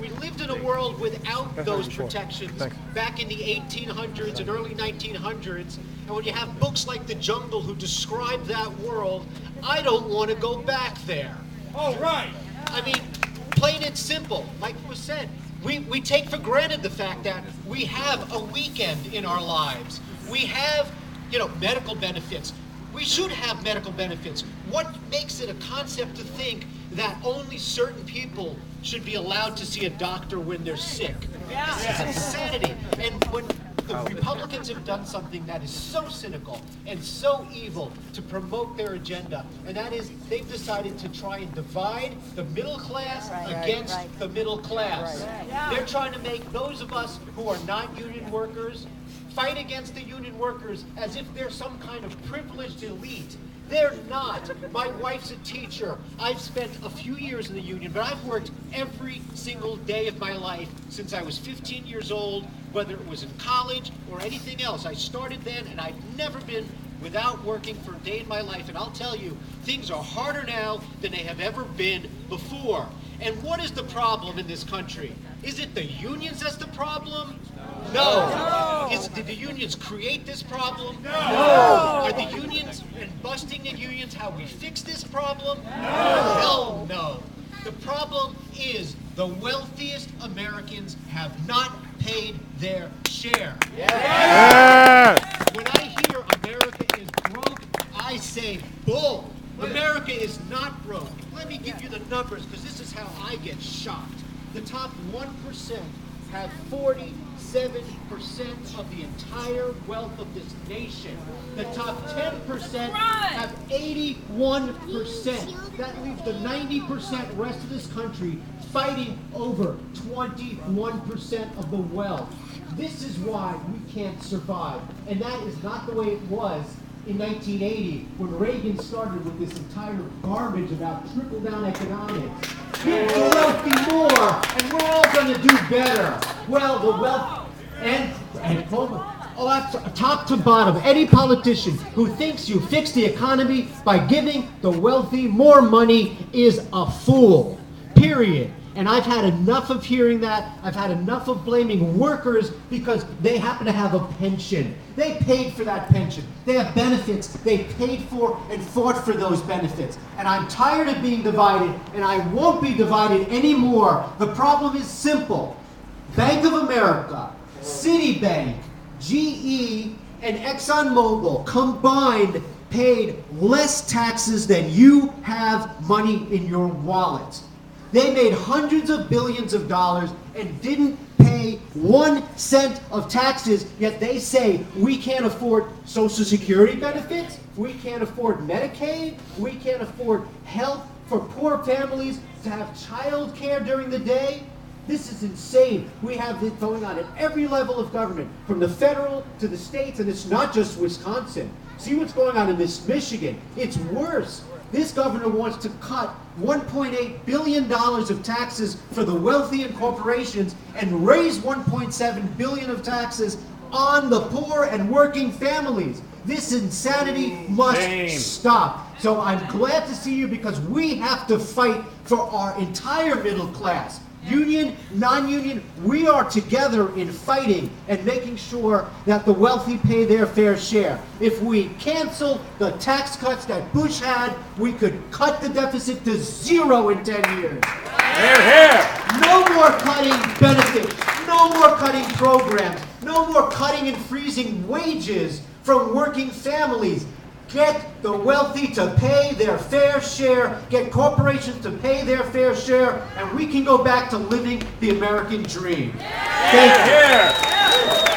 We lived in a world without those protections back in the 1800s and early 1900s. And when you have books like The Jungle who describe that world, I don't want to go back there. Oh, right. I mean, plain and simple, like was said, we take for granted the fact that we have a weekend in our lives. We have, medical benefits. We should have medical benefits. What makes it a concept to think that only certain people should be allowed to see a doctor when they're sick? This is insanity. And when the Republicans have done something that is so cynical and so evil to promote their agenda, and that is they've decided to try and divide the middle class against the middle class. They're trying to make those of us who are not union workers fight against the union workers as if they're some kind of privileged elite. They're not. My wife's a teacher. I've spent a few years in the union, but I've worked every single day of my life since I was 15 years old, whether it was in college or anything else. I started then, and I've never been without working for a day in my life. And I'll tell you, things are harder now than they have ever been before. And what is the problem in this country? Is it the unions that's the problem? No. Did the unions create this problem? No. Are the unions and busting the unions how we fix this problem? No. Hell no. The problem is the wealthiest Americans have not paid their share. Yeah. When I hear America is broke, I say bull. America is not broke. Let me give you the numbers because this is how I get shocked. The top 1% have 47% of the entire wealth of this nation. The top 10% have 81%. That leaves the 90% rest of this country fighting over 21% of the wealth. This is why we can't survive. And that is not the way it was in 1980 when Reagan started with this entire garbage about trickle-down economics. Give the wealthy more, and we're all going to do better. Well, the wealth and top to bottom, any politician who thinks you fix the economy by giving the wealthy more money is a fool. Period. And I've had enough of hearing that. I've had enough of blaming workers because they happen to have a pension. They paid for that pension. They have benefits. They paid for and fought for those benefits. And I'm tired of being divided, and I won't be divided anymore. The problem is simple. Bank of America, Citibank, GE, and ExxonMobil combined paid less taxes than you have money in your wallet. They made hundreds of billions of dollars and didn't pay 1 cent of taxes, yet they say we can't afford Social Security benefits, we can't afford Medicaid, we can't afford health for poor families to have child care during the day. This is insane. We have this going on at every level of government, from the federal to the states, and it's not just Wisconsin. See what's going on in Michigan. It's worse. This governor wants to cut $1.8 billion of taxes for the wealthy and corporations and raise $1.7 billion of taxes on the poor and working families. This insanity must stop. So I'm glad to see you because we have to fight for our entire middle class. Union, non-union, we are together in fighting and making sure that the wealthy pay their fair share. If we cancel the tax cuts that Bush had, we could cut the deficit to 0 in 10 years. Hear, hear. No more cutting benefits, no more cutting programs, no more cutting and freezing wages from working families. Get the wealthy to pay their fair share, get corporations to pay their fair share, and we can go back to living the American dream. Thank you.